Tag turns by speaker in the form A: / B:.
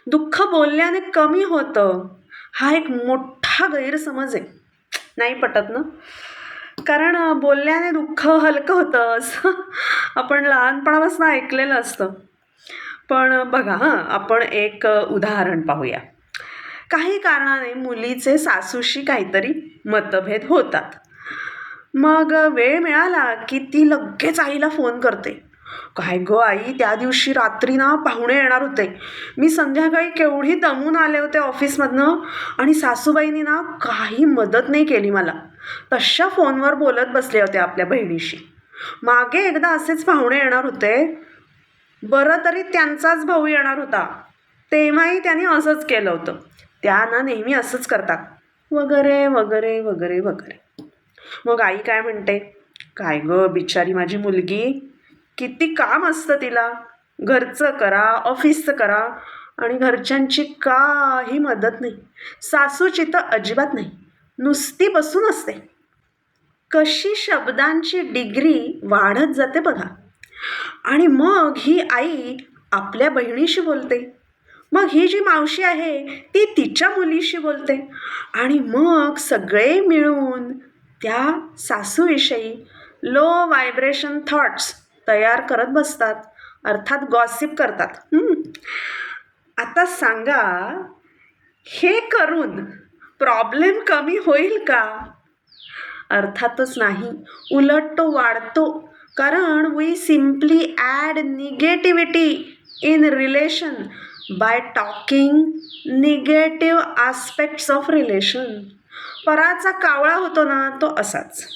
A: दुःख बोलल्याने कमी होतं हा एक मोठा गैरसमज आहे. नाही पटत ना? कारण बोलल्याने दुःख हलकं होतं असं आपण लहानपणापासून ऐकलेलं असतं. पण बघा आपण एक उदाहरण पाहूया. काही कारणाने मुलीचे सासूशी काहीतरी मतभेद होतात. मग वेळ मिळाला की ती लगेच आईला फोन करते. काय गं आई, त्या दिवशी रात्री ना पाहुणे येणार होते. मी संध्याकाळी केवढी दमून आले होते ऑफिसमधनं आणि सासूबाईंनी ना काही मदत नाही केली मला. तशा फोनवर बोलत बसले होते आपल्या बहिणीशी. मागे एकदा असेच पाहुणे येणार होते. बरं तरी त्यांचाच भाऊ येणार होता. तेव्हाही त्यांनी असंच केलं होतं. त्या ना नेहमी असंच करतात वगैरे वगैरे वगैरे वगैरे. मग आई काय म्हणते, काय गं बिचारी माझी मुलगी, किती काम असतं तिला. घरचं करा, ऑफिसचं करा आणि घरच्यांची काही मदत नाही. सासूची तर अजिबात नाही, नुसती बसून असते. कशी शब्दांची डिग्री वाढत जाते बघा. आणि मग ही आई आपल्या बहिणीशी बोलते. मग ही जी मावशी आहे ती तिच्या मुलीशी बोलते. आणि मग सगळे मिळून त्या सासूविषयी लो व्हायब्रेशन थॉट्स तयार करत बसतात. अर्थात गॉसिप करतात. आता सांगा, हे करून प्रॉब्लेम कमी होईल का? अर्थातच नाही. उलट तो वाढतो. कारण we simply add negativity in relation by talking negative aspects of relation. पराचा कावळा होतो ना तो असाच.